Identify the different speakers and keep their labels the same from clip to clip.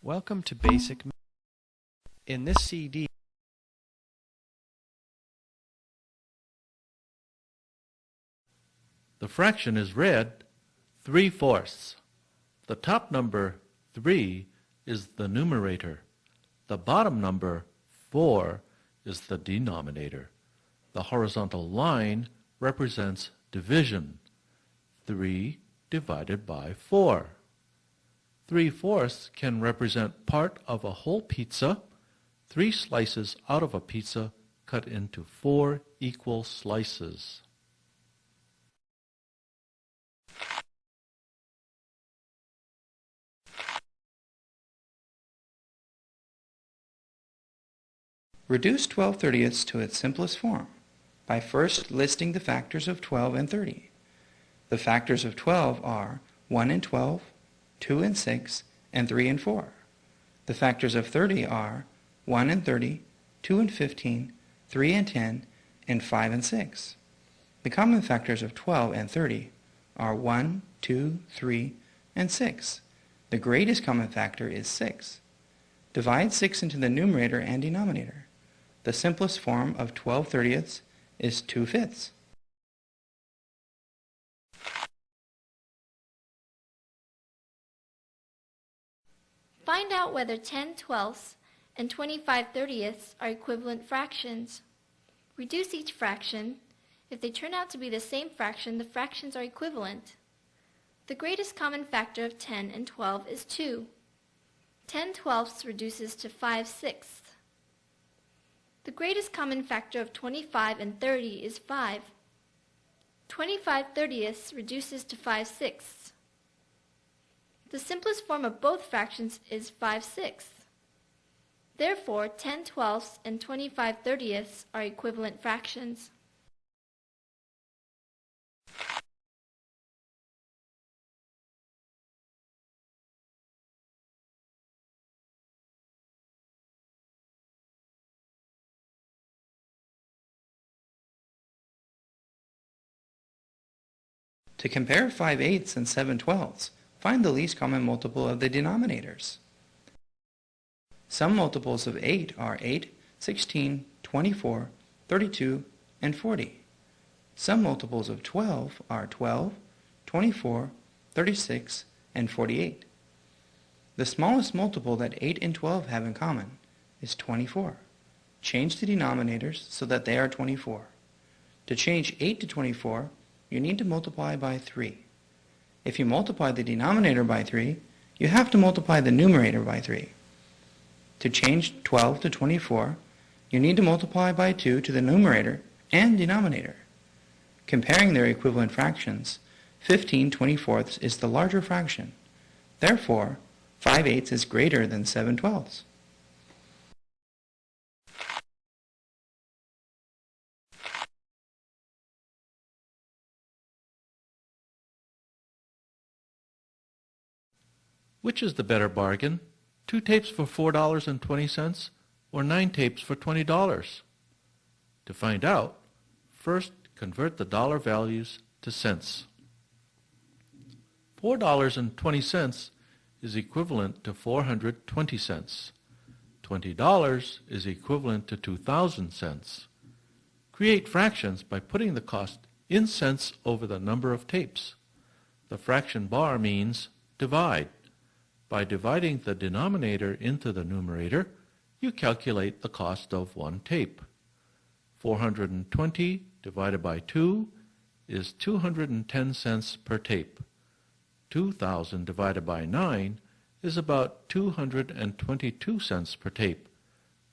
Speaker 1: Welcome to Basic Math. In this CD,
Speaker 2: the fraction is read 3/4. The top number 3 is the numerator. The bottom number 4 is the denominator. The horizontal line represents division. 3 divided by 4. 3/4 can represent part of a whole pizza, 3 slices out of a pizza cut into 4 equal slices.
Speaker 3: Reduce 12/30ths to its simplest form by first listing the factors of 12 and 30. The factors of 12 are 1 and 12, 2 and 6, and 3 and 4. The factors of 30 are 1 and 30, 2 and 15, 3 and 10, and 5 and 6. The common factors of 12 and 30 are 1, 2, 3, and 6. The greatest common factor is 6. Divide 6 into the numerator and denominator. The simplest form of 12/30ths is 2/5.
Speaker 4: Find out whether 10/12ths and 25/30ths are equivalent fractions. Reduce each fraction. If they turn out to be the same fraction, the fractions are equivalent. The greatest common factor of 10 and 12 is 2. 10/12ths reduces to 5/6. The greatest common factor of 25 and 30 is 5. 25/30ths reduces to 5/6. The simplest form of both fractions is 5/6. Therefore, 10/12ths and 25/30ths are equivalent fractions.
Speaker 3: To compare 5/8ths and 7/12ths, find the least common multiple of the denominators. Some multiples of 8 are 8, 16, 24, 32, and 40. Some multiples of 12 are 12, 24, 36, and 48. The smallest multiple that 8 and 12 have in common is 24. Change the denominators so that they are 24. To change 8 to 24, you need to multiply by 3. If you multiply the denominator by 3, you have to multiply the numerator by 3. To change 12 to 24, you need to multiply by 2 to the numerator and denominator. Comparing their equivalent fractions, 15/24ths is the larger fraction. Therefore, 5/8ths is greater than 7/12ths.
Speaker 2: Which is the better bargain? 2 tapes for $4.20 or 9 tapes for $20? To find out, first convert the dollar values to cents. $4.20 is equivalent to 420 cents. $20 is equivalent to 2,000 cents. Create fractions by putting the cost in cents over the number of tapes. The fraction bar means divide. By dividing the denominator into the numerator, you calculate the cost of one tape. 420 divided by 2 is 210 cents per tape. 2,000 divided by 9 is about 222 cents per tape.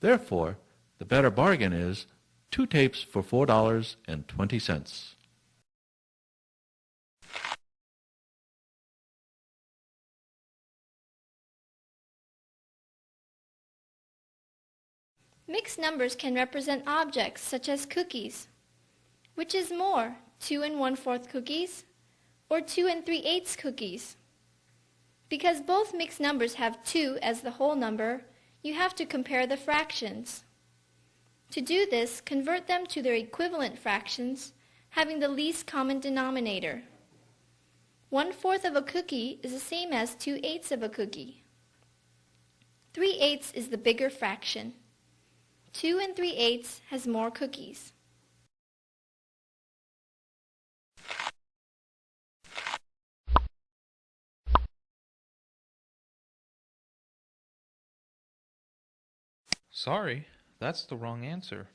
Speaker 2: Therefore, the better bargain is 2 tapes for $4.20.
Speaker 4: Mixed numbers can represent objects such as cookies. Which is more, 2 1/4 cookies or 2 3/8 cookies? Because both mixed numbers have 2 as the whole number, you have to compare the fractions. To do this, convert them to their equivalent fractions, having the least common denominator. 1/4 of a cookie is the same as 2/8 of a cookie. 3/8 is the bigger fraction. 2 3/8 has more cookies.
Speaker 5: Sorry, that's the wrong answer.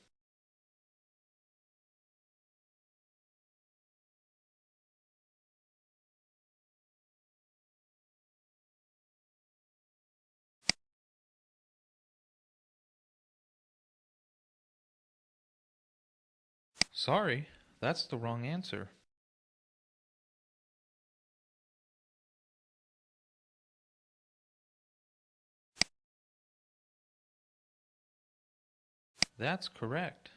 Speaker 5: Sorry, that's the wrong answer. That's correct.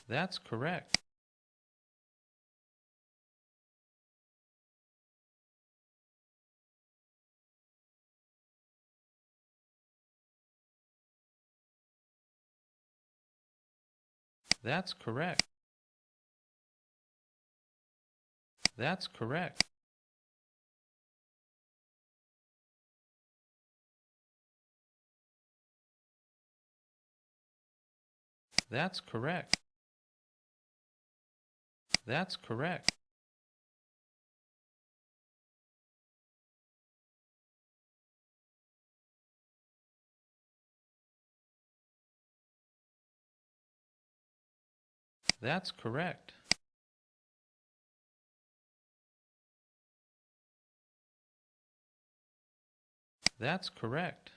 Speaker 5: That's correct. That's correct. That's correct. That's correct. That's correct. That's correct. That's correct.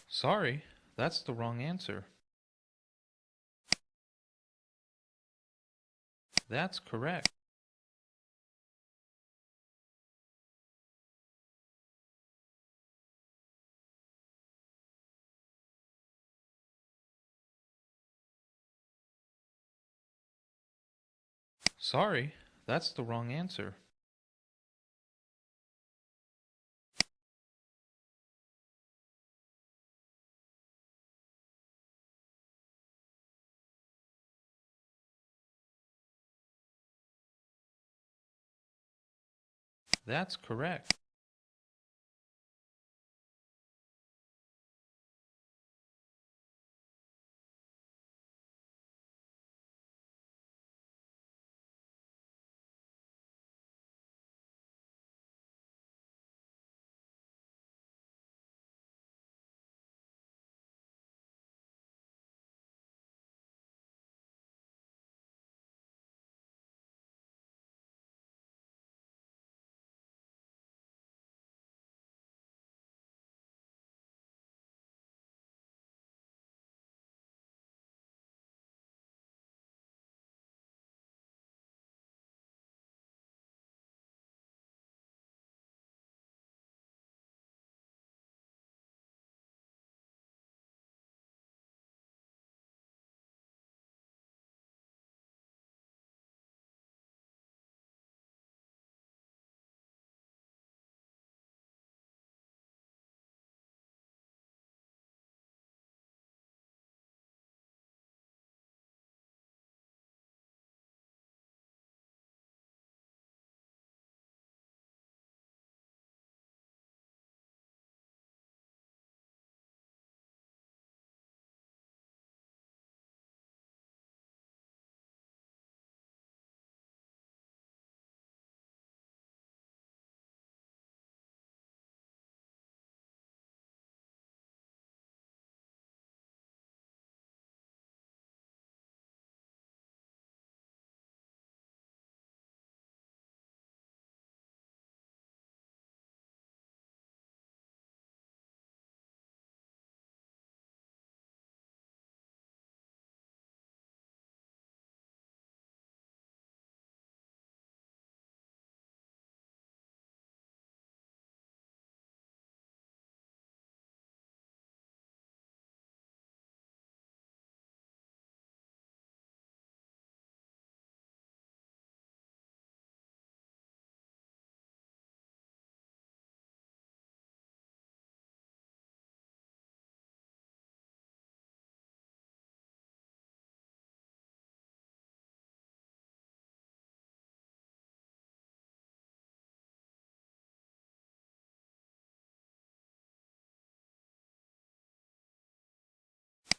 Speaker 5: Sorry, that's the wrong answer. That's correct. Sorry, that's the wrong answer. That's correct.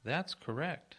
Speaker 5: That's correct.